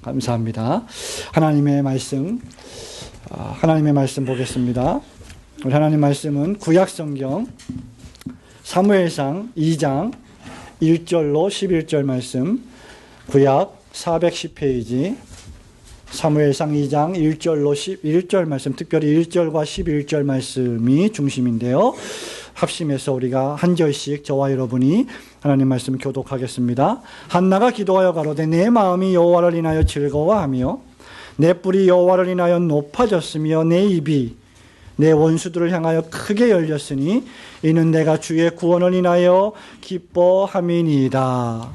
감사합니다. 하나님의 말씀 보겠습니다. 우리 하나님 말씀은 구약성경 사무엘상 2장 1절로 11절 말씀, 구약 410페이지 사무엘상 2장 1절로 11절 말씀, 특별히 1절과 11절 말씀이 중심인데요. 합심해서 우리가 한 절씩 저와 여러분이 하나님 말씀을 교독하겠습니다. 한나가 기도하여 가로되 내 마음이 여호와를 인하여 즐거워하며 내 뿔이 여호와를 인하여 높아졌으며 내 입이 내 원수들을 향하여 크게 열렸으니 이는 내가 주의 구원을 인하여 기뻐함이니이다.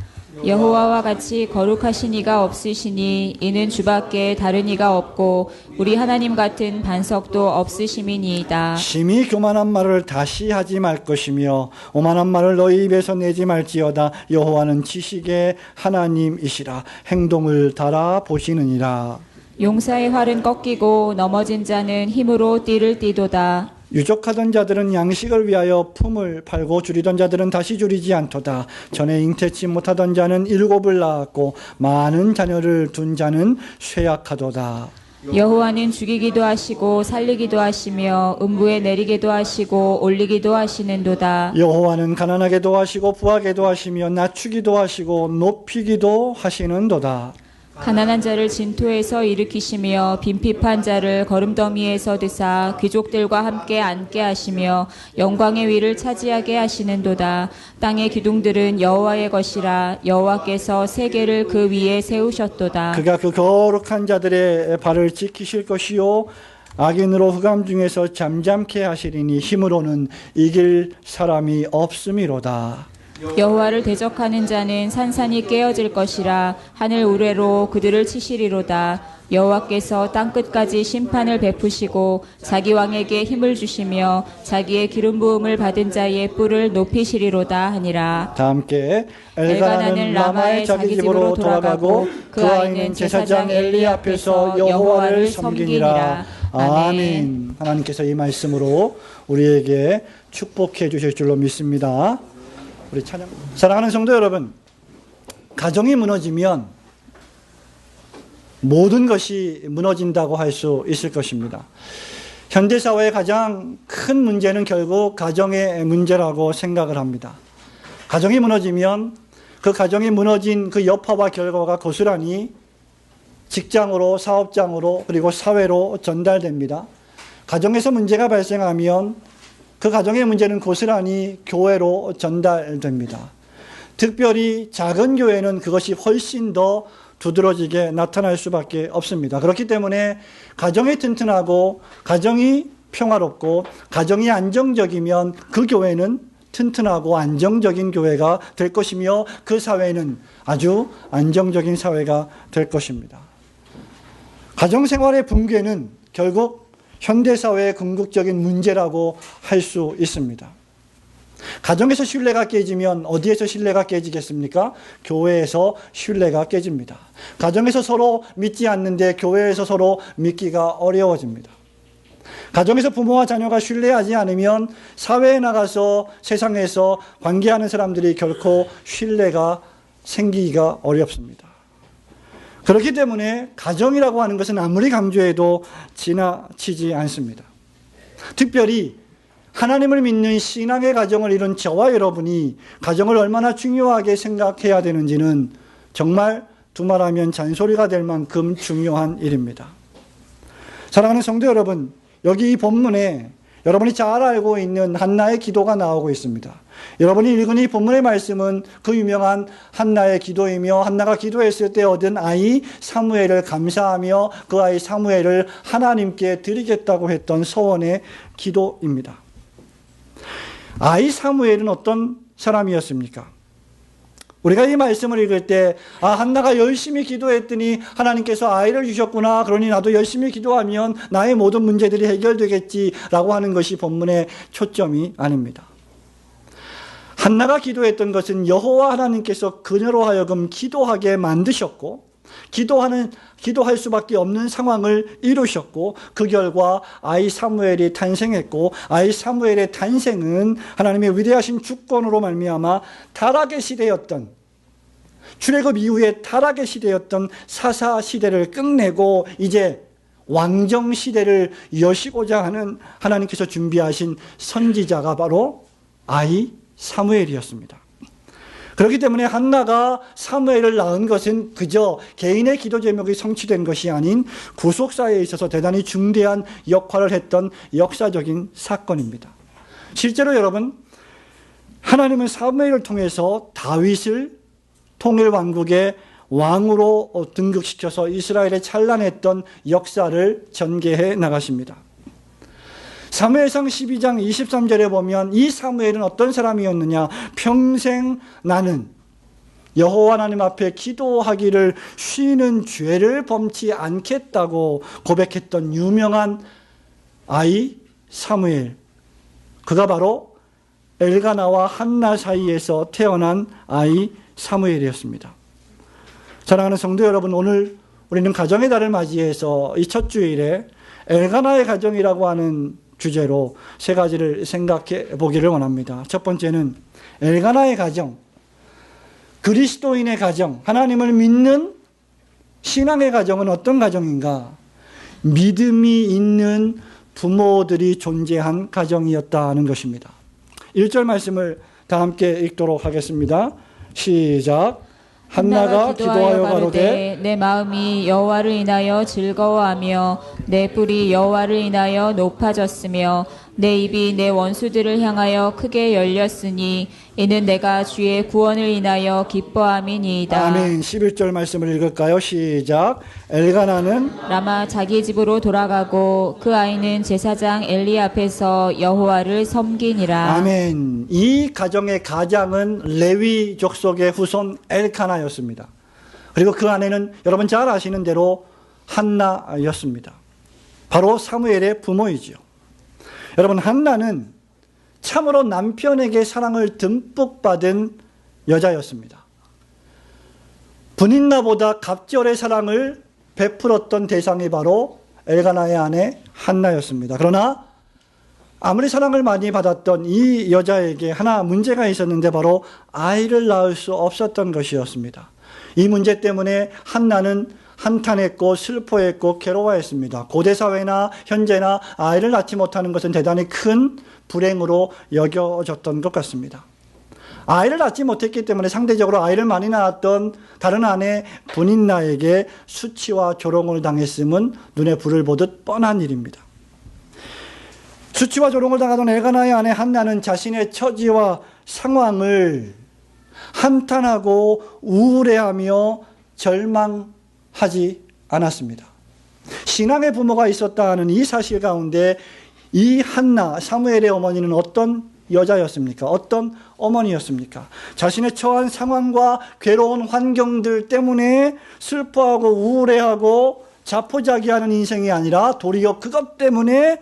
여호와와 같이 거룩하신 이가 없으시니 이는 주밖에 다른 이가 없고 우리 하나님 같은 반석도 없으심이니이다. 심히 교만한 말을 다시 하지 말 것이며 오만한 말을 너희 입에서 내지 말지어다. 여호와는 지식의 하나님이시라. 행동을 달아보시느니라. 용사의 활은 꺾이고 넘어진 자는 힘으로 띠를 띠도다. 유족하던 자들은 양식을 위하여 품을 팔고 줄이던 자들은 다시 줄이지 않도다. 전에 잉태치 못하던 자는 7을 낳았고 많은 자녀를 둔 자는 쇠약하도다. 여호와는 죽이기도 하시고 살리기도 하시며 음부에 내리기도 하시고 올리기도 하시는도다. 여호와는 가난하게도 하시고 부하게도 하시며 낮추기도 하시고 높이기도 하시는도다. 가난한 자를 진토에서 일으키시며 빈핍한 자를 거름더미에서 드사 귀족들과 함께 앉게 하시며 영광의 위를 차지하게 하시는도다. 땅의 기둥들은 여호와의 것이라. 여호와께서 세계를 그 위에 세우셨도다. 그가 그 거룩한 자들의 발을 지키실 것이요 악인으로 흑암 중에서 잠잠케 하시리니 힘으로는 이길 사람이 없음이로다. 여호와를 대적하는 자는 산산이 깨어질 것이라. 하늘 우레로 그들을 치시리로다. 여호와께서 땅끝까지 심판을 베푸시고 자기 왕에게 힘을 주시며 자기의 기름 부음을 받은 자의 뿔을 높이시리로다 하니라. 다 함께 엘가나는 라마의 자기 집으로 돌아가고 그 아이는 제사장 엘리 앞에서 여호와를 섬기니라. 아멘. 하나님께서 이 말씀으로 우리에게 축복해 주실 줄로 믿습니다. 우리 찬양. 사랑하는 성도 여러분, 가정이 무너지면 모든 것이 무너진다고 할 수 있을 것입니다. 현대사회의 가장 큰 문제는 결국 가정의 문제라고 생각을 합니다. 가정이 무너지면 그 가정이 무너진 그 여파와 결과가 고스란히 직장으로, 사업장으로, 그리고 사회로 전달됩니다. 가정에서 문제가 발생하면 그 가정의 문제는 고스란히 교회로 전달됩니다. 특별히 작은 교회는 그것이 훨씬 더 두드러지게 나타날 수밖에 없습니다. 그렇기 때문에 가정이 튼튼하고 가정이 평화롭고 가정이 안정적이면 그 교회는 튼튼하고 안정적인 교회가 될 것이며 그 사회는 아주 안정적인 사회가 될 것입니다. 가정생활의 붕괴는 결국 현대사회의 궁극적인 문제라고 할 수 있습니다. 가정에서 신뢰가 깨지면 어디에서 신뢰가 깨지겠습니까? 교회에서 신뢰가 깨집니다. 가정에서 서로 믿지 않는데 교회에서 서로 믿기가 어려워집니다. 가정에서 부모와 자녀가 신뢰하지 않으면 사회에 나가서 세상에서 관계하는 사람들이 결코 신뢰가 생기기가 어렵습니다. 그렇기 때문에 가정이라고 하는 것은 아무리 강조해도 지나치지 않습니다. 특별히 하나님을 믿는 신앙의 가정을 이룬 저와 여러분이 가정을 얼마나 중요하게 생각해야 되는지는 정말 두말하면 잔소리가 될 만큼 중요한 일입니다. 사랑하는 성도 여러분, 여기 이 본문에 여러분이 잘 알고 있는 한나의 기도가 나오고 있습니다. 여러분이 읽은 이 본문의 말씀은 그 유명한 한나의 기도이며 한나가 기도했을 때 얻은 아이 사무엘을 감사하며 그 아이 사무엘을 하나님께 드리겠다고 했던 서원의 기도입니다. 아이 사무엘은 어떤 사람이었습니까? 우리가 이 말씀을 읽을 때 한나가 열심히 기도했더니 하나님께서 아이를 주셨구나. 그러니 나도 열심히 기도하면 나의 모든 문제들이 해결되겠지라고 하는 것이 본문의 초점이 아닙니다. 한나가 기도했던 것은 여호와 하나님께서 그녀로 하여금 기도하게 만드셨고 기도할 수밖에 없는 상황을 이루셨고 그 결과 아이 사무엘이 탄생했고 아이 사무엘의 탄생은 하나님의 위대하신 주권으로 말미암아 타락의 시대였던 출애굽 이후에 타락의 시대였던 사사 시대를 끝내고 이제 왕정 시대를 여시고자 하는 하나님께서 준비하신 선지자가 바로 아이 사무엘이었습니다. 그렇기 때문에 한나가 사무엘을 낳은 것은 그저 개인의 기도 제목이 성취된 것이 아닌 구속사에 있어서 대단히 중대한 역할을 했던 역사적인 사건입니다. 실제로 여러분, 하나님은 사무엘을 통해서 다윗을 통일 왕국의 왕으로 등극시켜서 이스라엘에 찬란했던 역사를 전개해 나가십니다. 사무엘상 12장 23절에 보면 이 사무엘은 어떤 사람이었느냐? 평생 나는 여호와 하나님 앞에 기도하기를 쉬는 죄를 범치 않겠다고 고백했던 유명한 아이 사무엘. 그가 바로 엘가나와 한나 사이에서 태어난 아이 사무엘이었습니다. 사랑하는 성도 여러분, 오늘 우리는 가정의 달을 맞이해서 이 첫 주일에 엘가나의 가정이라고 하는 주제로 세 가지를 생각해 보기를 원합니다. 첫 번째는 엘가나의 가정, 그리스도인의 가정, 하나님을 믿는 신앙의 가정은 어떤 가정인가? 믿음이 있는 부모들이 존재한 가정이었다는 것입니다. 1절 말씀을 다 함께 읽도록 하겠습니다. 시작. 한나가 기도하여 가로되 내 마음이 여호와를 인하여 즐거워하며 내 뿔이 여호와를 인하여 높아졌으며 내 입이 내 원수들을 향하여 크게 열렸으니 이는 내가 주의 구원을 인하여 기뻐함이니이다. 아멘. 11절 말씀을 읽을까요? 시작. 엘가나는 라마 자기 집으로 돌아가고 그 아이는 제사장 엘리 앞에서 여호와를 섬기니라. 아멘. 이 가정의 가장은 레위 족속의 후손 엘카나였습니다. 그리고 그 아내는 여러분 잘 아시는 대로 한나였습니다. 바로 사무엘의 부모이죠. 여러분, 한나는 참으로 남편에게 사랑을 듬뿍 받은 여자였습니다. 분인나보다 갑절의 사랑을 베풀었던 대상이 바로 엘가나의 아내 한나였습니다. 그러나 아무리 사랑을 많이 받았던 이 여자에게 하나 문제가 있었는데 바로 아이를 낳을 수 없었던 것이었습니다. 이 문제 때문에 한나는 한탄했고 슬퍼했고 괴로워했습니다. 고대 사회나 현재나 아이를 낳지 못하는 것은 대단히 큰 불행으로 여겨졌던 것 같습니다. 아이를 낳지 못했기 때문에 상대적으로 아이를 많이 낳았던 다른 아내 분인나에게 수치와 조롱을 당했음은 눈에 불을 보듯 뻔한 일입니다. 수치와 조롱을 당하던 엘가나의 아내 한나는 자신의 처지와 상황을 한탄하고 우울해하며 절망하지 않았습니다. 신앙의 부모가 있었다는 이 사실 가운데 이 한나, 사무엘의 어머니는 어떤 여자였습니까? 어떤 어머니였습니까? 자신의 처한 상황과 괴로운 환경들 때문에 슬퍼하고 우울해하고 자포자기하는 인생이 아니라 도리어 그것 때문에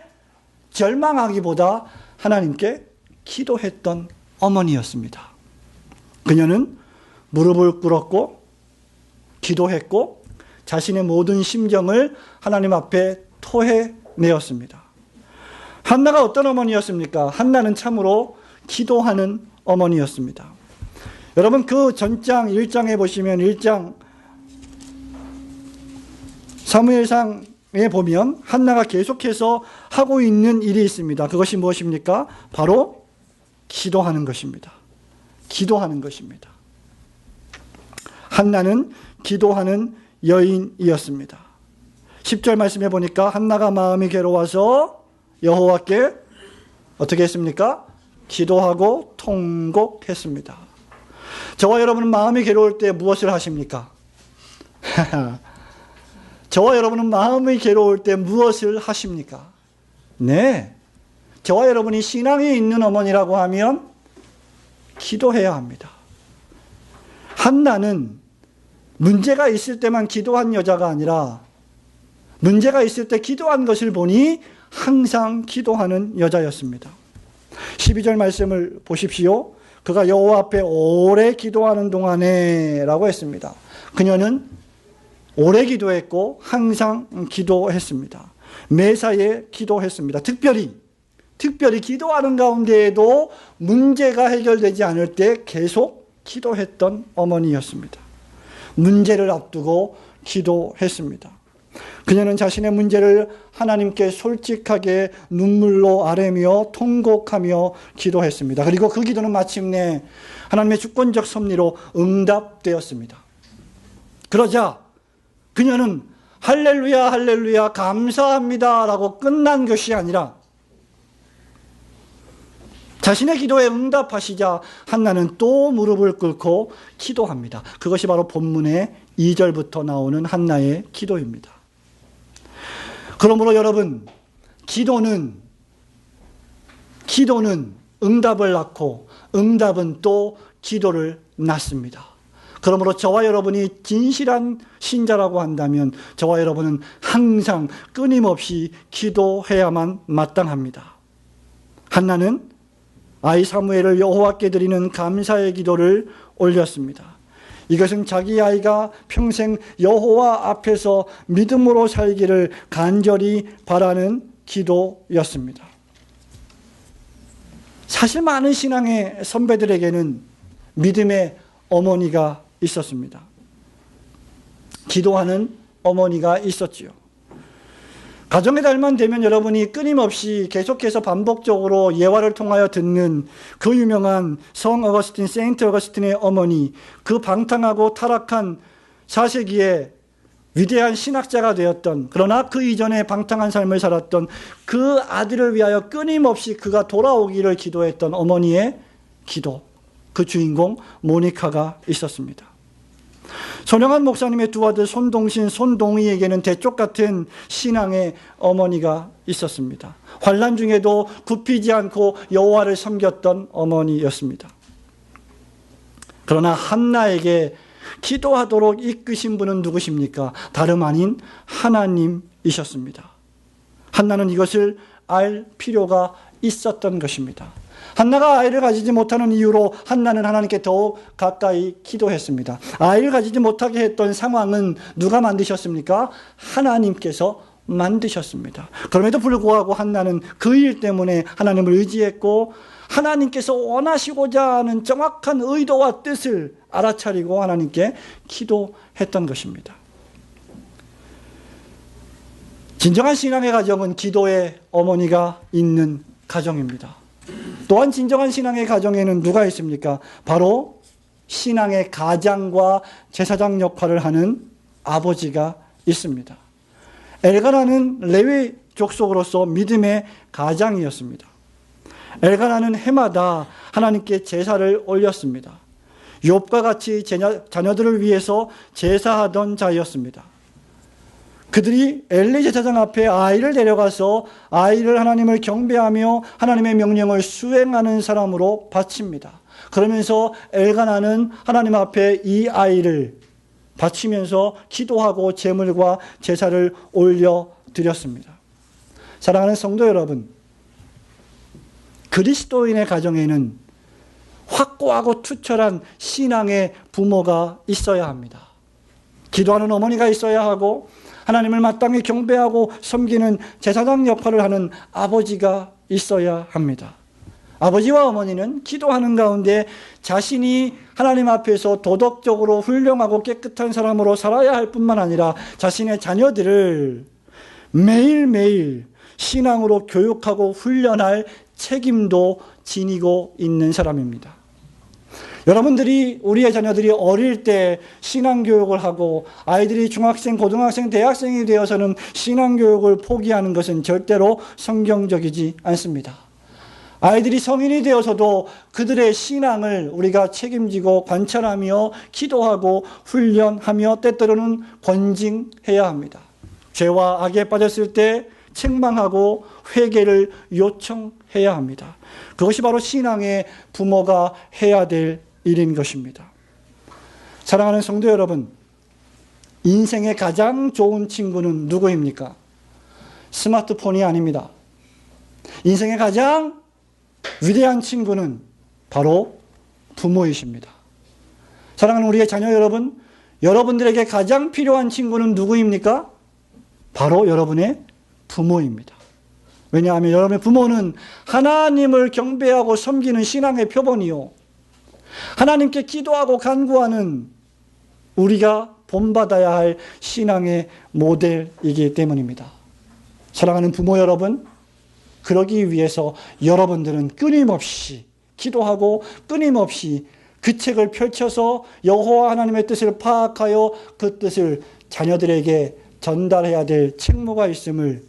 절망하기보다 하나님께 기도했던 어머니였습니다. 그녀는 무릎을 꿇었고 기도했고 자신의 모든 심정을 하나님 앞에 토해내었습니다. 한나가 어떤 어머니였습니까? 한나는 참으로 기도하는 어머니였습니다. 여러분, 그 전장 1장에 보시면 1장 사무엘상에 보면 한나가 계속해서 하고 있는 일이 있습니다. 그것이 무엇입니까? 바로 기도하는 것입니다. 기도하는 것입니다. 한나는 기도하는 여인이었습니다. 10절 말씀해 보니까 한나가 마음이 괴로워서 여호와께 어떻게 했습니까? 기도하고 통곡했습니다. 저와 여러분은 마음이 괴로울 때 무엇을 하십니까? 저와 여러분은 마음이 괴로울 때 무엇을 하십니까? 네, 저와 여러분이 신앙이 있는 어머니라고 하면 기도해야 합니다. 한나는 문제가 있을 때만 기도한 여자가 아니라 문제가 있을 때 기도한 것을 보니 항상 기도하는 여자였습니다. 12절 말씀을 보십시오. 그가 여호와 앞에 오래 기도하는 동안에 라고 했습니다. 그녀는 오래 기도했고 항상 기도했습니다. 매사에 기도했습니다. 특별히 기도하는 가운데에도 문제가 해결되지 않을 때 계속 기도했던 어머니였습니다. 문제를 앞두고 기도했습니다. 그녀는 자신의 문제를 하나님께 솔직하게 눈물로 아뢰며 통곡하며 기도했습니다. 그리고 그 기도는 마침내 하나님의 주권적 섭리로 응답되었습니다. 그러자 그녀는 할렐루야 할렐루야 감사합니다 라고 끝난 것이 아니라 자신의 기도에 응답하시자 한나는 또 무릎을 꿇고 기도합니다. 그것이 바로 본문의 2절부터 나오는 한나의 기도입니다. 그러므로 여러분, 기도는 응답을 낳고 응답은 또 기도를 낳습니다. 그러므로 저와 여러분이 진실한 신자라고 한다면 저와 여러분은 항상 끊임없이 기도해야만 마땅합니다. 한나는 아이 사무엘을 여호와께 드리는 감사의 기도를 올렸습니다. 이것은 자기 아이가 평생 여호와 앞에서 믿음으로 살기를 간절히 바라는 기도였습니다. 사실 많은 신앙의 선배들에게는 믿음의 어머니가 있었습니다. 기도하는 어머니가 있었지요. 가정의 달만 되면 여러분이 끊임없이 계속해서 반복적으로 예화를 통하여 듣는 그 유명한 성 어거스틴, 세인트 어거스틴의 어머니, 그 방탕하고 타락한 4세기의 위대한 신학자가 되었던, 그러나 그 이전에 방탕한 삶을 살았던 그 아들을 위하여 끊임없이 그가 돌아오기를 기도했던 어머니의 기도, 그 주인공 모니카가 있었습니다. 손영한 목사님의 두 아들 손동신, 손동희에게는 대쪽 같은 신앙의 어머니가 있었습니다. 환난 중에도 굽히지 않고 여호와를 섬겼던 어머니였습니다. 그러나 한나에게 기도하도록 이끄신 분은 누구십니까? 다름 아닌 하나님이셨습니다. 한나는 이것을 알 필요가 있었던 것입니다. 한나가 아이를 가지지 못하는 이유로 한나는 하나님께 더욱 가까이 기도했습니다. 아이를 가지지 못하게 했던 상황은 누가 만드셨습니까? 하나님께서 만드셨습니다. 그럼에도 불구하고 한나는 그 일 때문에 하나님을 의지했고 하나님께서 원하시고자 하는 정확한 의도와 뜻을 알아차리고 하나님께 기도했던 것입니다. 진정한 신앙의 가정은 기도의 어머니가 있는 가정입니다. 또한 진정한 신앙의 가정에는 누가 있습니까? 바로 신앙의 가장과 제사장 역할을 하는 아버지가 있습니다. 엘가나는 레위 족속으로서 믿음의 가장이었습니다. 엘가나는 해마다 하나님께 제사를 올렸습니다. 욥과 같이 자녀들을 위해서 제사하던 자였습니다. 그들이 엘리 제사장 앞에 아이를 데려가서 아이를 하나님을 경배하며 하나님의 명령을 수행하는 사람으로 바칩니다. 그러면서 엘가나는 하나님 앞에 이 아이를 바치면서 기도하고 제물과 제사를 올려드렸습니다. 사랑하는 성도 여러분, 그리스도인의 가정에는 확고하고 투철한 신앙의 부모가 있어야 합니다. 기도하는 어머니가 있어야 하고 하나님을 마땅히 경배하고 섬기는 제사장 역할을 하는 아버지가 있어야 합니다. 아버지와 어머니는 기도하는 가운데 자신이 하나님 앞에서 도덕적으로 훌륭하고 깨끗한 사람으로 살아야 할 뿐만 아니라 자신의 자녀들을 매일매일 신앙으로 교육하고 훈련할 책임도 지니고 있는 사람입니다. 여러분들이, 우리의 자녀들이 어릴 때 신앙교육을 하고 아이들이 중학생, 고등학생, 대학생이 되어서는 신앙교육을 포기하는 것은 절대로 성경적이지 않습니다. 아이들이 성인이 되어서도 그들의 신앙을 우리가 책임지고 관찰하며 기도하고 훈련하며 때때로는 권징해야 합니다. 죄와 악에 빠졌을 때 책망하고 회개를 요청해야 합니다. 그것이 바로 신앙의 부모가 해야 될 일인 것입니다. 사랑하는 성도 여러분, 인생의 가장 좋은 친구는 누구입니까? 스마트폰이 아닙니다. 인생의 가장 위대한 친구는 바로 부모이십니다. 사랑하는 우리의 자녀 여러분, 여러분들에게 가장 필요한 친구는 누구입니까? 바로 여러분의 부모입니다. 왜냐하면 여러분의 부모는 하나님을 경배하고 섬기는 신앙의 표본이요, 하나님께 기도하고 간구하는 우리가 본받아야 할 신앙의 모델이기 때문입니다. 사랑하는 부모 여러분, 그러기 위해서 여러분들은 끊임없이 기도하고 끊임없이 그 책을 펼쳐서 여호와 하나님의 뜻을 파악하여 그 뜻을 자녀들에게 전달해야 될 책무가 있음을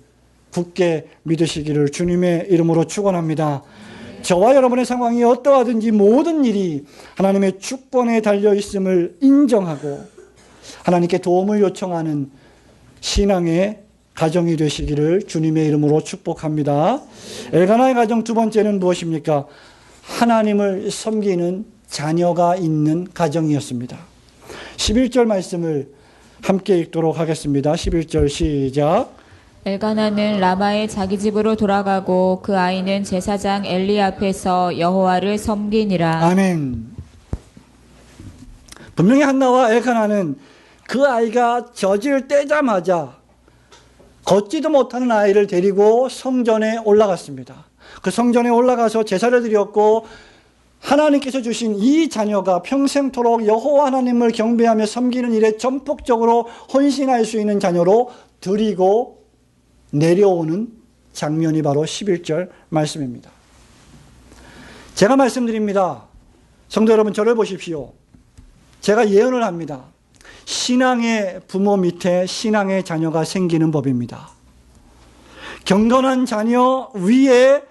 굳게 믿으시기를 주님의 이름으로 축원합니다. 저와 여러분의 상황이 어떠하든지 모든 일이 하나님의 주권에 달려 있음을 인정하고 하나님께 도움을 요청하는 신앙의 가정이 되시기를 주님의 이름으로 축복합니다. 엘가나의 가정 두 번째는 무엇입니까? 하나님을 섬기는 자녀가 있는 가정이었습니다. 11절 말씀을 함께 읽도록 하겠습니다. 11절 시작. 엘가나는 라마의 자기 집으로 돌아가고 그 아이는 제사장 엘리 앞에서 여호와를 섬기니라. 아멘. 분명히 한나와 엘가나는 그 아이가 젖을 떼자마자 걷지도 못하는 아이를 데리고 성전에 올라갔습니다. 그 성전에 올라가서 제사를 드렸고 하나님께서 주신 이 자녀가 평생토록 여호와 하나님을 경배하며 섬기는 일에 전폭적으로 헌신할 수 있는 자녀로 드리고 내려오는 장면이 바로 11절 말씀입니다. 제가 말씀드립니다. 성도 여러분, 저를 보십시오. 제가 예언을 합니다. 신앙의 부모 밑에 신앙의 자녀가 생기는 법입니다. 경건한 자녀 위에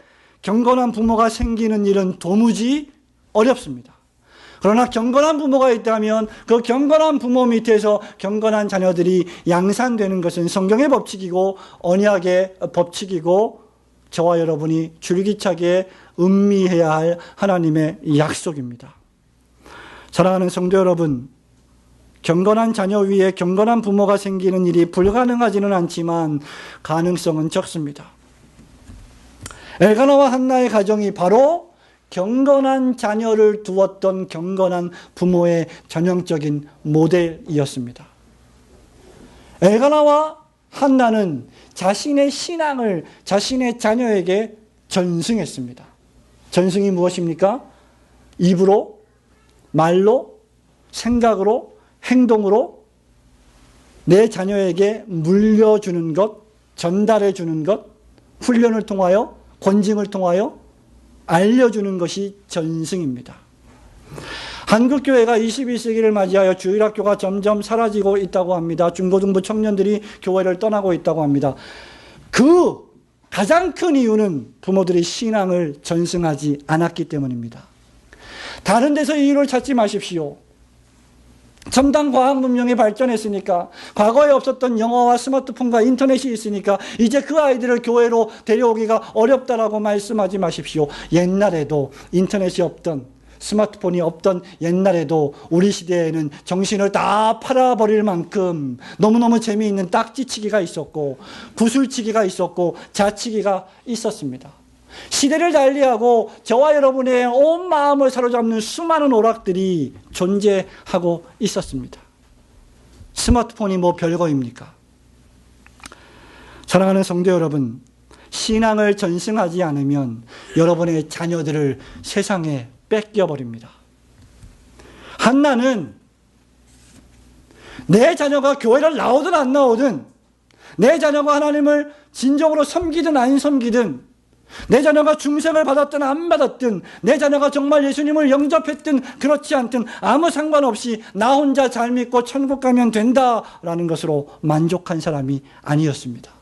경건한 부모가 생기는 일은 도무지 어렵습니다. 그러나 경건한 부모가 있다면 그 경건한 부모 밑에서 경건한 자녀들이 양산되는 것은 성경의 법칙이고 언약의 법칙이고 저와 여러분이 줄기차게 음미해야 할 하나님의 약속입니다. 사랑하는 성도 여러분, 경건한 자녀 위에 경건한 부모가 생기는 일이 불가능하지는 않지만 가능성은 적습니다. 엘가나와 한나의 가정이 바로 경건한 자녀를 두었던 경건한 부모의 전형적인 모델이었습니다. 엘가나와 한나는 자신의 신앙을 자신의 자녀에게 전승했습니다. 전승이 무엇입니까? 입으로, 말로, 생각으로, 행동으로 내 자녀에게 물려주는 것, 전달해 주는 것, 훈련을 통하여, 권징을 통하여 알려주는 것이 전승입니다. 한국교회가 21세기를 맞이하여 주일학교가 점점 사라지고 있다고 합니다. 중고등부 청년들이 교회를 떠나고 있다고 합니다. 그 가장 큰 이유는 부모들이 신앙을 전승하지 않았기 때문입니다. 다른 데서 이유를 찾지 마십시오. 첨단 과학 문명이 발전했으니까, 과거에 없었던 영어와 스마트폰과 인터넷이 있으니까 이제 그 아이들을 교회로 데려오기가 어렵다라고 말씀하지 마십시오. 옛날에도 인터넷이 없던, 스마트폰이 없던 옛날에도 우리 시대에는 정신을 다 팔아버릴 만큼 너무너무 재미있는 딱지치기가 있었고 구슬치기가 있었고 자치기가 있었습니다. 시대를 달리하고 저와 여러분의 온 마음을 사로잡는 수많은 오락들이 존재하고 있었습니다. 스마트폰이 뭐 별거입니까? 사랑하는 성도 여러분, 신앙을 전승하지 않으면 여러분의 자녀들을 세상에 뺏겨버립니다. 한나는 내 자녀가 교회를 나오든 안 나오든, 내 자녀가 하나님을 진정으로 섬기든 안 섬기든, 내 자녀가 중생을 받았든 안 받았든, 내 자녀가 정말 예수님을 영접했든 그렇지 않든 아무 상관없이 나 혼자 잘 믿고 천국 가면 된다라는 것으로 만족한 사람이 아니었습니다.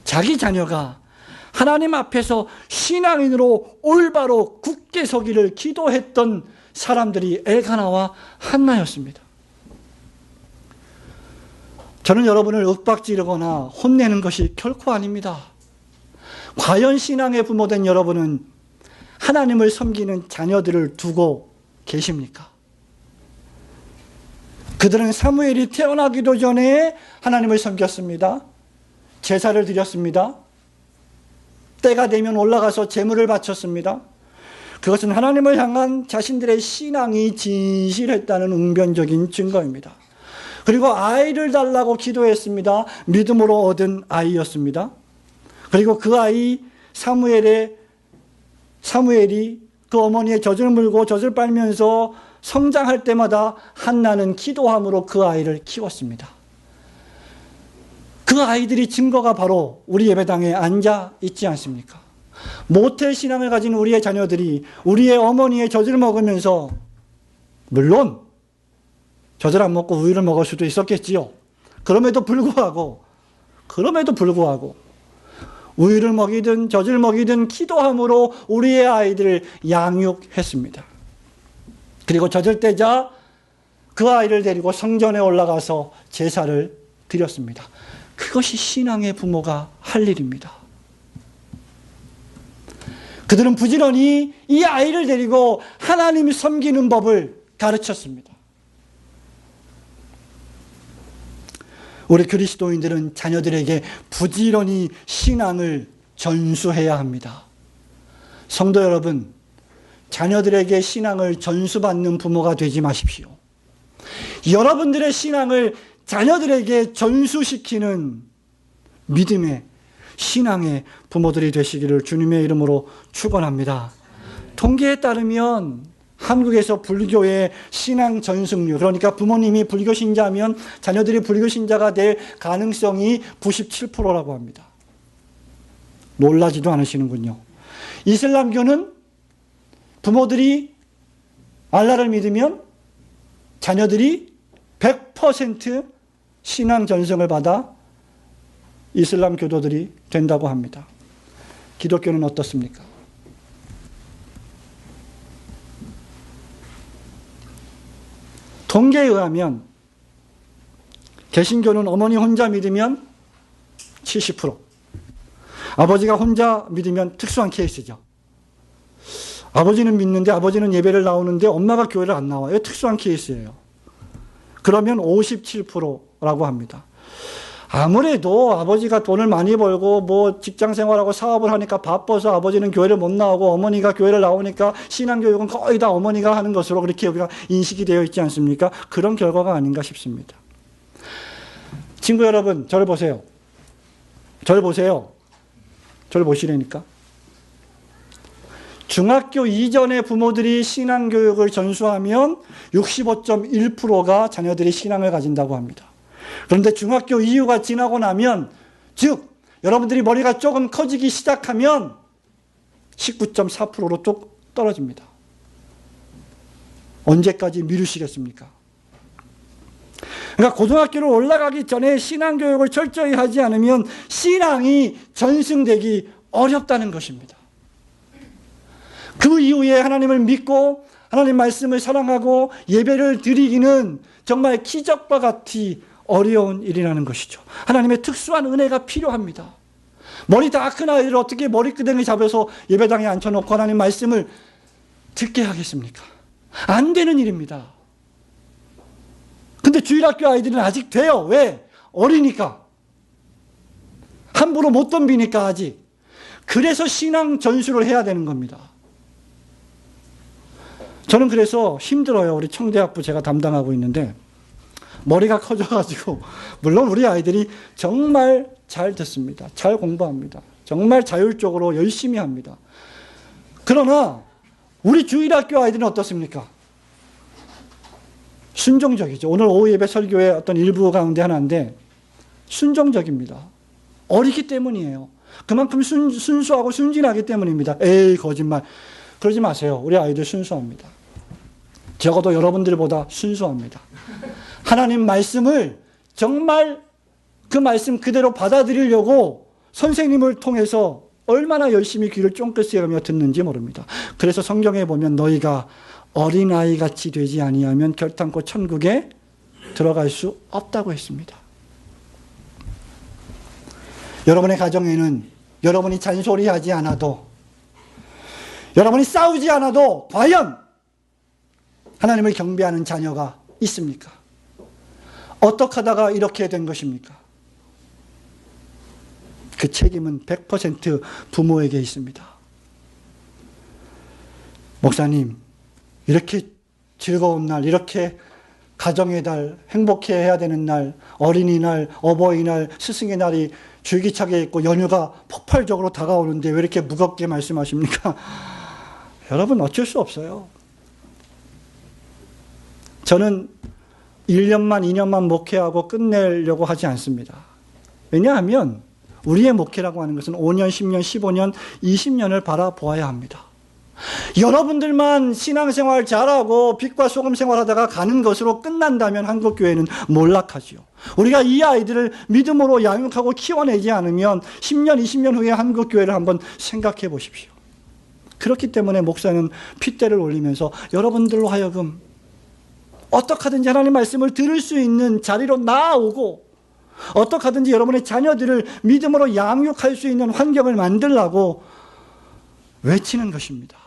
자기 자녀가 하나님 앞에서 신앙인으로 올바로 굳게 서기를 기도했던 사람들이 엘가나와 한나였습니다. 저는 여러분을 윽박지르거나 혼내는 것이 결코 아닙니다. 과연 신앙의 부모된 여러분은 하나님을 섬기는 자녀들을 두고 계십니까? 그들은 사무엘이 태어나기도 전에 하나님을 섬겼습니다. 제사를 드렸습니다. 때가 되면 올라가서 제물을 바쳤습니다. 그것은 하나님을 향한 자신들의 신앙이 진실했다는 웅변적인 증거입니다. 그리고 아이를 달라고 기도했습니다. 믿음으로 얻은 아이였습니다. 그리고 그 아이 사무엘이 그 어머니의 젖을 물고 젖을 빨면서 성장할 때마다 한나는 기도함으로 그 아이를 키웠습니다. 그 아이들이 증거가 바로 우리 예배당에 앉아 있지 않습니까? 모태 신앙을 가진 우리의 자녀들이 우리의 어머니의 젖을 먹으면서, 물론 젖을 안 먹고 우유를 먹을 수도 있었겠지요. 그럼에도 불구하고 우유를 먹이든 젖을 먹이든 기도함으로 우리의 아이들을 양육했습니다. 그리고 젖을 떼자 그 아이를 데리고 성전에 올라가서 제사를 드렸습니다. 그것이 신앙의 부모가 할 일입니다. 그들은 부지런히 이 아이를 데리고 하나님이 섬기는 법을 가르쳤습니다. 우리 그리스도인들은 자녀들에게 부지런히 신앙을 전수해야 합니다. 성도 여러분, 자녀들에게 신앙을 전수받는 부모가 되지 마십시오. 여러분들의 신앙을 자녀들에게 전수시키는 믿음의 신앙의 부모들이 되시기를 주님의 이름으로 축원합니다. 통계에 따르면 한국에서 불교의 신앙 전승률, 그러니까 부모님이 불교 신자면 자녀들이 불교 신자가 될 가능성이 97%라고 합니다. 놀라지도 않으시는군요. 이슬람교는 부모들이 알라를 믿으면 자녀들이 100% 신앙 전승을 받아 이슬람 교도들이 된다고 합니다. 기독교는 어떻습니까? 통계에 의하면 개신교는 어머니 혼자 믿으면 70%, 아버지가 혼자 믿으면 특수한 케이스죠. 아버지는 믿는데, 아버지는 예배를 나오는데 엄마가 교회를 안 나와요. 특수한 케이스예요. 그러면 57%라고 합니다. 아무래도 아버지가 돈을 많이 벌고 뭐 직장 생활하고 사업을 하니까 바빠서 아버지는 교회를 못 나오고 어머니가 교회를 나오니까 신앙교육은 거의 다 어머니가 하는 것으로 그렇게 우리가 인식이 되어 있지 않습니까? 그런 결과가 아닌가 싶습니다. 친구 여러분, 저를 보세요. 저를 보시라니까. 중학교 이전에 부모들이 신앙교육을 전수하면 65.1%가 자녀들이 신앙을 가진다고 합니다. 그런데 중학교 이후가 지나고 나면, 즉 여러분들이 머리가 조금 커지기 시작하면 19.4%로 쭉 떨어집니다. 언제까지 미루시겠습니까? 그러니까 고등학교를 올라가기 전에 신앙교육을 철저히 하지 않으면 신앙이 전승되기 어렵다는 것입니다. 그 이후에 하나님을 믿고 하나님 말씀을 사랑하고 예배를 드리기는 정말 기적과 같이 어려운 일이라는 것이죠. 하나님의 특수한 은혜가 필요합니다. 머리 다 큰 아이를 어떻게 머리끄댕이 잡아서 예배당에 앉혀놓고 하나님 말씀을 듣게 하겠습니까? 안 되는 일입니다. 근데 주일학교 아이들은 아직 돼요. 왜? 어리니까. 함부로 못 덤비니까 아직. 그래서 신앙 전수를 해야 되는 겁니다. 저는 그래서 힘들어요. 우리 청대학부 제가 담당하고 있는데 머리가 커져가지고, 물론 우리 아이들이 정말 잘 듣습니다. 잘 공부합니다. 정말 자율적으로 열심히 합니다. 그러나 우리 주일학교 아이들은 어떻습니까? 순종적이죠. 오늘 오후 예배 설교의 어떤 일부 가운데 하나인데 순종적입니다. 어리기 때문이에요. 그만큼 순수하고 순진하기 때문입니다. 에이, 거짓말. 그러지 마세요. 우리 아이들 순수합니다. 적어도 여러분들보다 순수합니다. 하나님 말씀을 정말 그 말씀 그대로 받아들이려고 선생님을 통해서 얼마나 열심히 귀를 쫑긋 세우며 듣는지 모릅니다. 그래서 성경에 보면 너희가 어린아이같이 되지 아니하면 결탄코 천국에 들어갈 수 없다고 했습니다. 여러분의 가정에는 여러분이 잔소리하지 않아도, 여러분이 싸우지 않아도 과연 하나님을 경배하는 자녀가 있습니까? 어떻게 하다가 이렇게 된 것입니까? 그 책임은 100% 부모에게 있습니다. 목사님, 이렇게 즐거운 날, 이렇게 가정의 달, 행복해야 되는 날, 어린이날, 어버이날, 스승의 날이 줄기차게 있고 연휴가 폭발적으로 다가오는데 왜 이렇게 무겁게 말씀하십니까? 여러분, 어쩔 수 없어요. 저는 1년만 2년만 목회하고 끝내려고 하지 않습니다. 왜냐하면 우리의 목회라고 하는 것은 5년, 10년, 15년, 20년을 바라보아야 합니다. 여러분들만 신앙생활 잘하고 빛과 소금 생활하다가 가는 것으로 끝난다면 한국교회는 몰락하지요. 우리가 이 아이들을 믿음으로 양육하고 키워내지 않으면 10년, 20년 후에 한국교회를 한번 생각해 보십시오. 그렇기 때문에 목사는 핏대를 올리면서 여러분들로 하여금 어떻게 하든지 하나님 말씀을 들을 수 있는 자리로 나아오고 어떻게 하든지 여러분의 자녀들을 믿음으로 양육할 수 있는 환경을 만들라고 외치는 것입니다.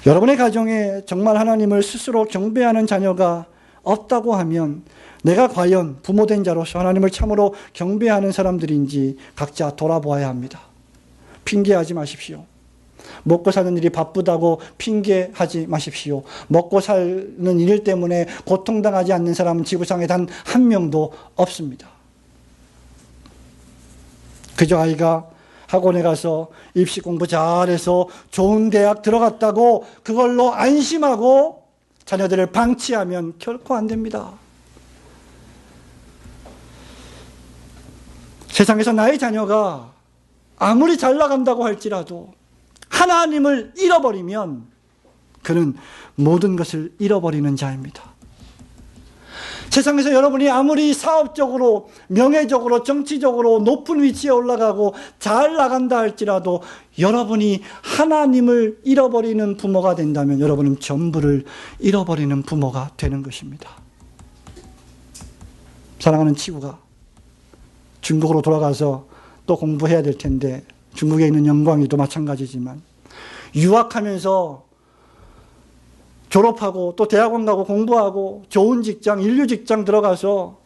여러분의 가정에 정말 하나님을 스스로 경배하는 자녀가 없다고 하면 내가 과연 부모된 자로서 하나님을 참으로 경배하는 사람들인지 각자 돌아보아야 합니다. 핑계하지 마십시오. 먹고 사는 일이 바쁘다고 핑계하지 마십시오. 먹고 사는 일 때문에 고통당하지 않는 사람은 지구상에 단 한 명도 없습니다. 그저 아이가 학원에 가서 입시 공부 잘해서 좋은 대학 들어갔다고 그걸로 안심하고 자녀들을 방치하면 결코 안 됩니다. 세상에서 나의 자녀가 아무리 잘 나간다고 할지라도 하나님을 잃어버리면 그는 모든 것을 잃어버리는 자입니다. 세상에서 여러분이 아무리 사업적으로, 명예적으로, 정치적으로 높은 위치에 올라가고 잘 나간다 할지라도 여러분이 하나님을 잃어버리는 부모가 된다면 여러분은 전부를 잃어버리는 부모가 되는 것입니다. 사랑하는 친구가 중국으로 돌아가서 또 공부해야 될 텐데 중국에 있는 영광이도 마찬가지지만 유학하면서 졸업하고 또 대학원 가고 공부하고 좋은 직장, 인류 직장 들어가서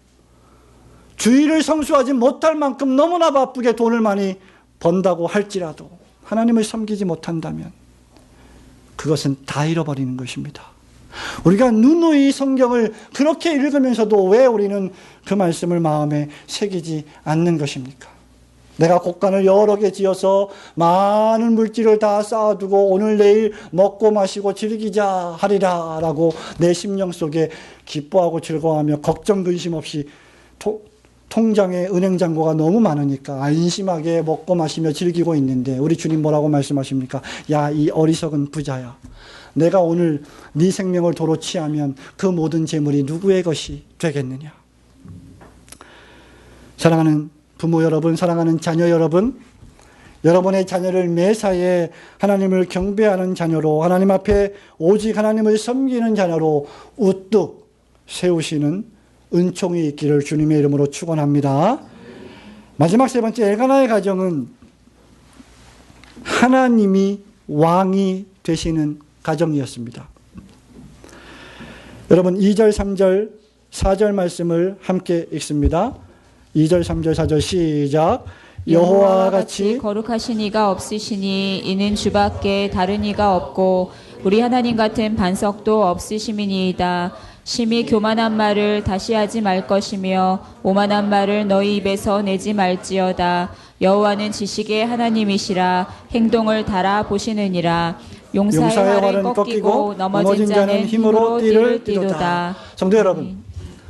주의를 성수하지 못할 만큼 너무나 바쁘게 돈을 많이 번다고 할지라도 하나님을 섬기지 못한다면 그것은 다 잃어버리는 것입니다. 우리가 누누이 성경을 그렇게 읽으면서도 왜 우리는 그 말씀을 마음에 새기지 않는 것입니까? 내가 곡간을 여러 개 지어서 많은 물질을 다 쌓아두고 오늘 내일 먹고 마시고 즐기자 하리라 라고 내 심령 속에 기뻐하고 즐거워하며 걱정 근심 없이 통장에 은행 잔고가 너무 많으니까 안심하게 먹고 마시며 즐기고 있는데 우리 주님 뭐라고 말씀하십니까? 야, 이 어리석은 부자야. 내가 오늘 네 생명을 도로 취하면 그 모든 재물이 누구의 것이 되겠느냐? 사랑하는 부모 여러분, 사랑하는 자녀 여러분, 여러분의 자녀를 매사에 하나님을 경배하는 자녀로, 하나님 앞에 오직 하나님을 섬기는 자녀로 우뚝 세우시는 은총이 있기를 주님의 이름으로 축원합니다. 마지막 세 번째, 엘가나의 가정은 하나님이 왕이 되시는 가정이었습니다. 여러분 2절, 3절, 4절 말씀을 함께 읽습니다. 2절, 3절, 4절 시작. 여호와와 같이 거룩하신 이가 없으시니 이는 주밖에 다른 이가 없고 우리 하나님 같은 반석도 없으심이니이다. 심히 교만한 말을 다시 하지 말 것이며 오만한 말을 너희 입에서 내지 말지어다. 여호와는 지식의 하나님이시라. 행동을 달아보시느니라. 용사의 활은 꺾이고 넘어진 자는 힘으로 띠를 띠도다. 성도 여러분,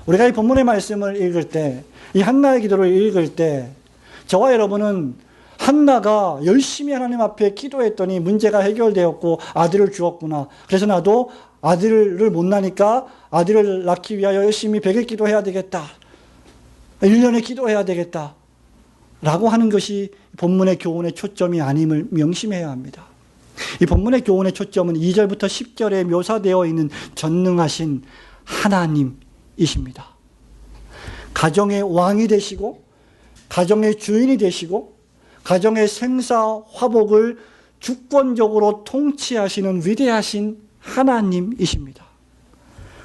우리가 이 본문의 말씀을 읽을 때, 이 한나의 기도를 읽을 때 저와 여러분은 한나가 열심히 하나님 앞에 기도했더니 문제가 해결되었고 아들을 주었구나. 그래서 나도 아들을 못 낳으니까 아들을 낳기 위하여 열심히 100일 기도해야 되겠다. 1년에 기도해야 되겠다. 라고 하는 것이 본문의 교훈의 초점이 아님을 명심해야 합니다. 이 본문의 교훈의 초점은 2절부터 10절에 묘사되어 있는 전능하신 하나님이십니다. 가정의 왕이 되시고 가정의 주인이 되시고 가정의 생사 화복을 주권적으로 통치하시는 위대하신 하나님이십니다.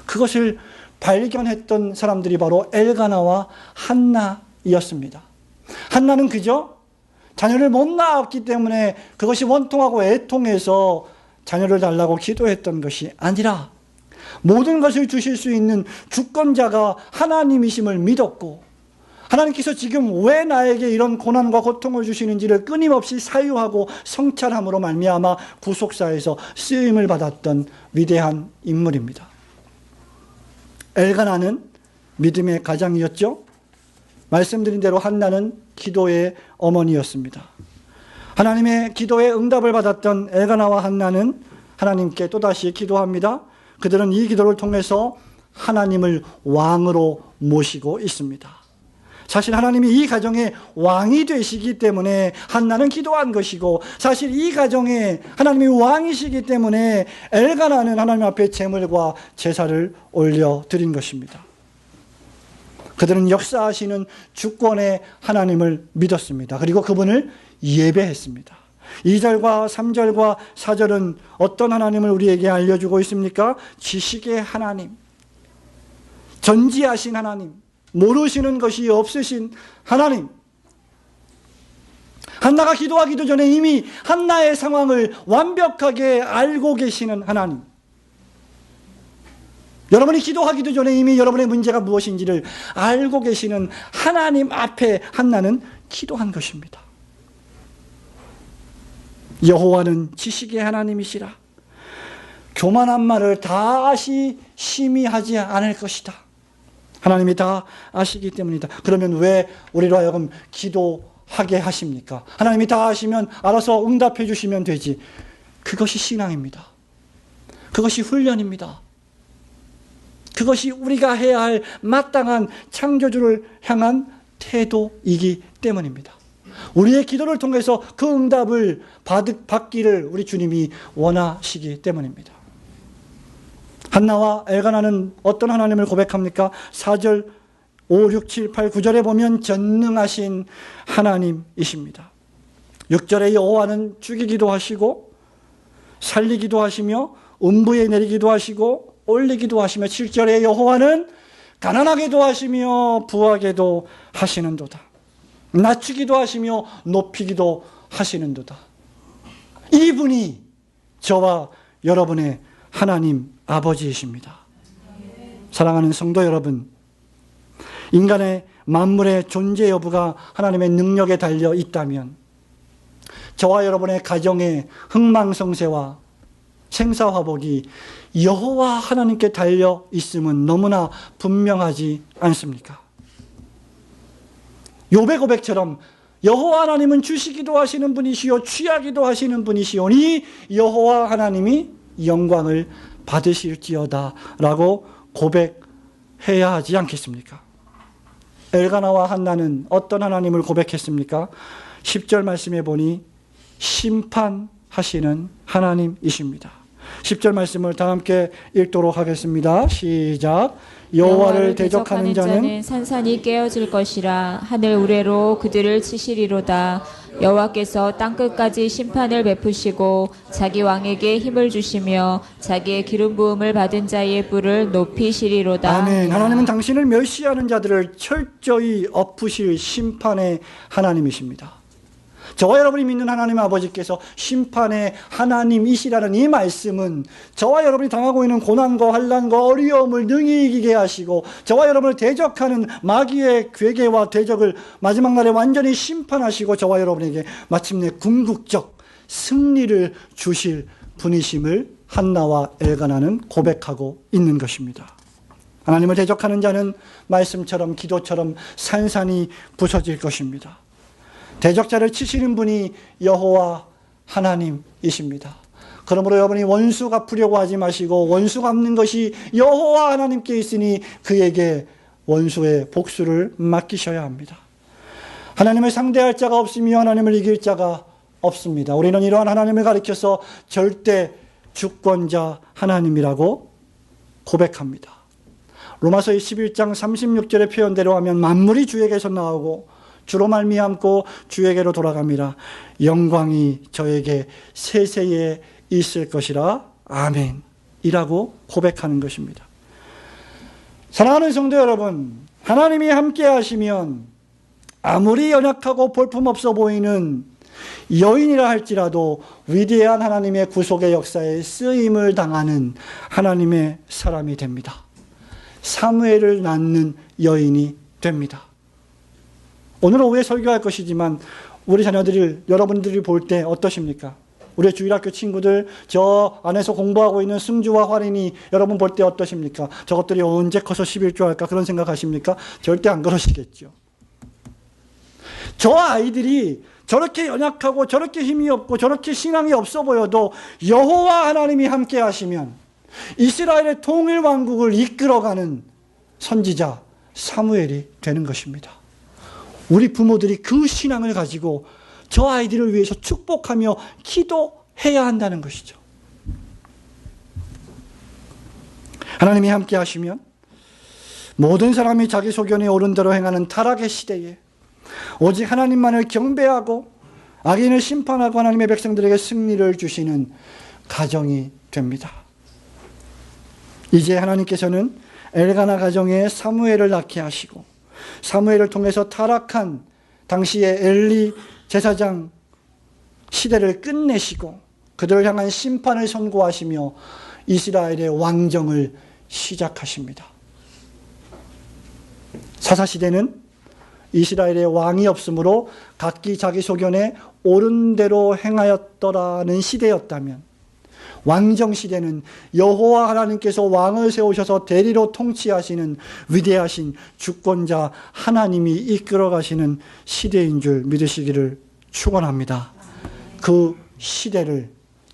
그것을 발견했던 사람들이 바로 엘가나와 한나이었습니다. 한나는 그저 자녀를 못 낳았기 때문에 그것이 원통하고 애통해서 자녀를 달라고 기도했던 것이 아니라 모든 것을 주실 수 있는 주권자가 하나님이심을 믿었고 하나님께서 지금 왜 나에게 이런 고난과 고통을 주시는지를 끊임없이 사유하고 성찰함으로 말미암아 구속사에서 쓰임을 받았던 위대한 인물입니다. 엘가나는 믿음의 가장이었죠. 말씀드린 대로 한나는 기도의 어머니였습니다. 하나님의 기도에 응답을 받았던 엘가나와 한나는 하나님께 또다시 기도합니다. 그들은 이 기도를 통해서 하나님을 왕으로 모시고 있습니다. 사실 하나님이 이 가정의 왕이 되시기 때문에 한나는 기도한 것이고, 사실 이 가정에 하나님이 왕이시기 때문에 엘가나는 하나님 앞에 제물과 제사를 올려드린 것입니다. 그들은 역사하시는 주권의 하나님을 믿었습니다. 그리고 그분을 예배했습니다. 2절과 3절과 4절은 어떤 하나님을 우리에게 알려주고 있습니까? 지식의 하나님, 전지하신 하나님, 모르시는 것이 없으신 하나님. 한나가 기도하기도 전에 이미 한나의 상황을 완벽하게 알고 계시는 하나님. 여러분이 기도하기도 전에 이미 여러분의 문제가 무엇인지를 알고 계시는 하나님 앞에 한나는 기도한 것입니다. 여호와는 지식의 하나님이시라. 교만한 말을 다시 심히 하지 않을 것이다. 하나님이 다 아시기 때문이다. 그러면 왜 우리로 하여금 기도하게 하십니까? 하나님이 다 아시면 알아서 응답해 주시면 되지. 그것이 신앙입니다. 그것이 훈련입니다. 그것이 우리가 해야 할 마땅한 창조주를 향한 태도이기 때문입니다. 우리의 기도를 통해서 그 응답을 받기를 우리 주님이 원하시기 때문입니다. 한나와 엘가나는 어떤 하나님을 고백합니까? 4절, 5, 6, 7, 8, 9절에 보면 전능하신 하나님이십니다. 6절에 여호와는 죽이기도 하시고 살리기도 하시며 음부에 내리기도 하시고 올리기도 하시며, 7절에 여호와는 가난하게도 하시며 부하게도 하시는도다. 낮추기도 하시며 높이기도 하시는도다. 이분이 저와 여러분의 하나님 아버지이십니다. 사랑하는 성도 여러분, 인간의 만물의 존재 여부가 하나님의 능력에 달려 있다면 저와 여러분의 가정의 흥망성쇠와 생사화복이 여호와 하나님께 달려 있음은 너무나 분명하지 않습니까? 욥의 고백처럼 여호와 하나님은 주시기도 하시는 분이시요 취하기도 하시는 분이시오니 여호와 하나님이 영광을 받으실지어다 라고 고백해야 하지 않겠습니까? 엘가나와 한나는 어떤 하나님을 고백했습니까? 10절 말씀에 보니 심판하시는 하나님이십니다. 10절 말씀을 다 함께 읽도록 하겠습니다. 시작. 여호와를 대적하는 자는 산산이 깨어질 것이라. 하늘 우레로 그들을 치시리로다. 여호와께서 땅끝까지 심판을 베푸시고 자기 왕에게 힘을 주시며 자기의 기름 부음을 받은 자의 뿔을 높이시리로다. 아멘. 하나님은 당신을 멸시하는 자들을 철저히 엎으실 심판의 하나님이십니다. 저와 여러분이 믿는 하나님 아버지께서 심판의 하나님이시라는 이 말씀은 저와 여러분이 당하고 있는 고난과 환난과 어려움을 능히 이기게 하시고 저와 여러분을 대적하는 마귀의 괴계와 대적을 마지막 날에 완전히 심판하시고 저와 여러분에게 마침내 궁극적 승리를 주실 분이심을 한나와 엘가나는 고백하고 있는 것입니다. 하나님을 대적하는 자는 말씀처럼 기도처럼 산산이 부서질 것입니다. 대적자를 치시는 분이 여호와 하나님이십니다. 그러므로 여러분이 원수 갚으려고 하지 마시고 원수 갚는 것이 여호와 하나님께 있으니 그에게 원수의 복수를 맡기셔야 합니다. 하나님을 상대할 자가 없으며 하나님을 이길 자가 없습니다. 우리는 이러한 하나님을 가리켜서 절대 주권자 하나님이라고 고백합니다. 로마서 11장 36절의 표현대로 하면 만물이 주에게서 나오고 주로 말미암고 주에게로 돌아갑니다. 영광이 저에게 세세에 있을 것이라. 아멘. 이라고 고백하는 것입니다. 사랑하는 성도 여러분, 하나님이 함께 하시면 아무리 연약하고 볼품없어 보이는 여인이라 할지라도 위대한 하나님의 구속의 역사에 쓰임을 당하는 하나님의 사람이 됩니다. 사무엘을 낳는 여인이 됩니다. 오늘 오후에 설교할 것이지만 우리 자녀들이 여러분들이 볼 때 어떠십니까? 우리 주일학교 친구들 저 안에서 공부하고 있는 승주와 활인이 여러분 볼 때 어떠십니까? 저것들이 언제 커서 11조 할까 그런 생각하십니까? 절대 안 그러시겠죠. 저 아이들이 저렇게 연약하고 저렇게 힘이 없고 저렇게 신앙이 없어 보여도 여호와 하나님이 함께 하시면 이스라엘의 통일 왕국을 이끌어가는 선지자 사무엘이 되는 것입니다. 우리 부모들이 그 신앙을 가지고 저 아이들을 위해서 축복하며 기도해야 한다는 것이죠. 하나님이 함께 하시면 모든 사람이 자기 소견에 옳은 대로 행하는 타락의 시대에 오직 하나님만을 경배하고 악인을 심판하고 하나님의 백성들에게 승리를 주시는 가정이 됩니다. 이제 하나님께서는 엘가나 가정에 사무엘을 낳게 하시고 사무엘을 통해서 타락한 당시의 엘리 제사장 시대를 끝내시고 그들을 향한 심판을 선고하시며 이스라엘의 왕정을 시작하십니다. 사사시대는 이스라엘의 왕이 없으므로 각기 자기 소견에 옳은 대로 행하였더라는 시대였다면 왕정시대는 여호와 하나님께서 왕을 세우셔서 대리로 통치하시는 위대하신 주권자 하나님이 이끌어가시는 시대인 줄 믿으시기를 축원합니다. 그 시대를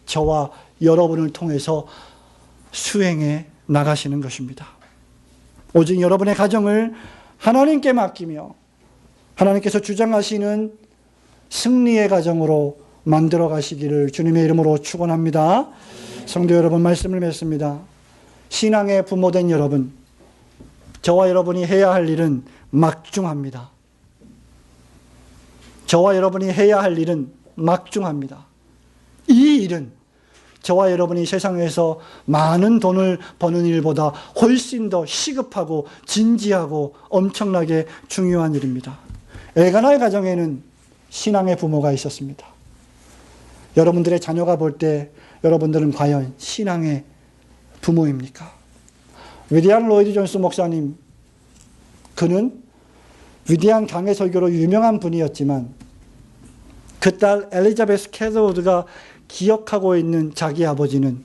저와 여러분을 통해서 수행해 나가시는 것입니다. 오직 여러분의 가정을 하나님께 맡기며 하나님께서 주장하시는 승리의 가정으로 만들어 가시기를 주님의 이름으로 축원합니다. 성도 여러분, 말씀을 맺습니다. 신앙의 부모된 여러분, 저와 여러분이 해야 할 일은 막중합니다. 저와 여러분이 해야 할 일은 막중합니다. 이 일은 저와 여러분이 세상에서 많은 돈을 버는 일보다 훨씬 더 시급하고 진지하고 엄청나게 중요한 일입니다. 엘가나의 가정에는 신앙의 부모가 있었습니다. 여러분들의 자녀가 볼 때 여러분들은 과연 신앙의 부모입니까? 위대한 로이드 존스 목사님, 그는 위대한 강해 설교로 유명한 분이었지만 그 딸 엘리자베스 캐서우드가 기억하고 있는 자기 아버지는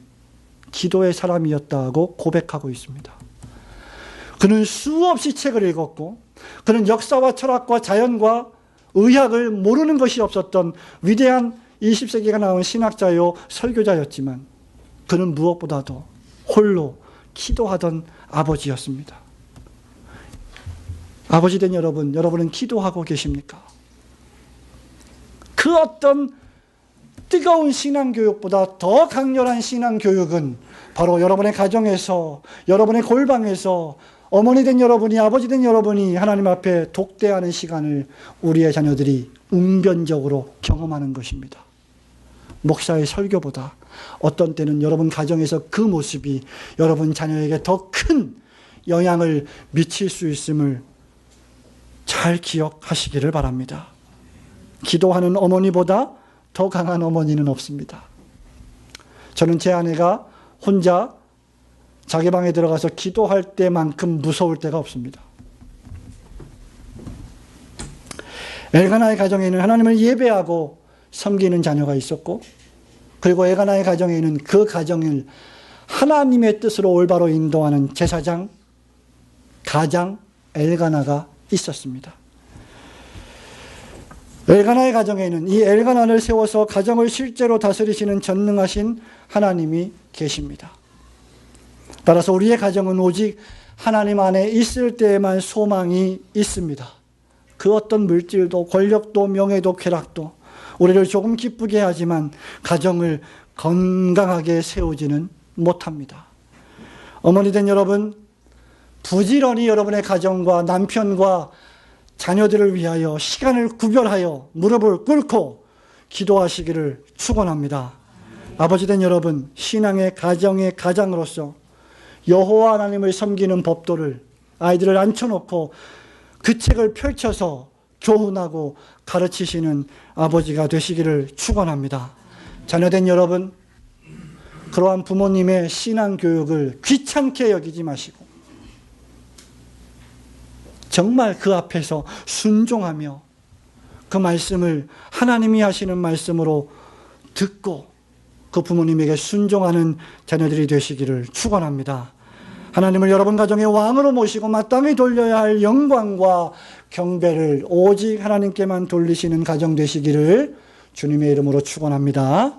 기도의 사람이었다고 고백하고 있습니다. 그는 수없이 책을 읽었고 그는 역사와 철학과 자연과 의학을 모르는 것이 없었던 위대한 20세기가 나온 신학자요 설교자였지만 그는 무엇보다도 홀로 기도하던 아버지였습니다. 아버지 된 여러분, 여러분은 기도하고 계십니까? 그 어떤 뜨거운 신앙교육보다 더 강렬한 신앙교육은 바로 여러분의 가정에서, 여러분의 골방에서 어머니 된 여러분이, 아버지 된 여러분이 하나님 앞에 독대하는 시간을 우리의 자녀들이 웅변적으로 경험하는 것입니다. 목사의 설교보다 어떤 때는 여러분 가정에서 그 모습이 여러분 자녀에게 더 큰 영향을 미칠 수 있음을 잘 기억하시기를 바랍니다. 기도하는 어머니보다 더 강한 어머니는 없습니다. 저는 제 아내가 혼자 자기 방에 들어가서 기도할 때만큼 무서울 때가 없습니다. 엘가나의 가정에는 하나님을 예배하고 섬기는 자녀가 있었고, 그리고 엘가나의 가정에는 그 가정을 하나님의 뜻으로 올바로 인도하는 제사장, 가장 엘가나가 있었습니다. 엘가나의 가정에는 이 엘가나를 세워서 가정을 실제로 다스리시는 전능하신 하나님이 계십니다. 따라서 우리의 가정은 오직 하나님 안에 있을 때에만 소망이 있습니다. 그 어떤 물질도 권력도 명예도 쾌락도 우리를 조금 기쁘게 하지만 가정을 건강하게 세우지는 못합니다. 어머니 된 여러분, 부지런히 여러분의 가정과 남편과 자녀들을 위하여 시간을 구별하여 무릎을 꿇고 기도하시기를 축원합니다. 아버지 된 여러분, 신앙의 가정의 가장으로서 여호와 하나님을 섬기는 법도를 아이들을 앉혀놓고 그 책을 펼쳐서 교훈하고 가르치시는 아버지가 되시기를 축원합니다. 자녀된 여러분, 그러한 부모님의 신앙 교육을 귀찮게 여기지 마시고 정말 그 앞에서 순종하며 그 말씀을 하나님이 하시는 말씀으로 듣고 그 부모님에게 순종하는 자녀들이 되시기를 축원합니다. 하나님을 여러분 가정의 왕으로 모시고 마땅히 돌려야 할 영광과 경배를 오직 하나님께만 돌리시는 가정 되시기를 주님의 이름으로 축원합니다.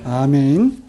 아멘.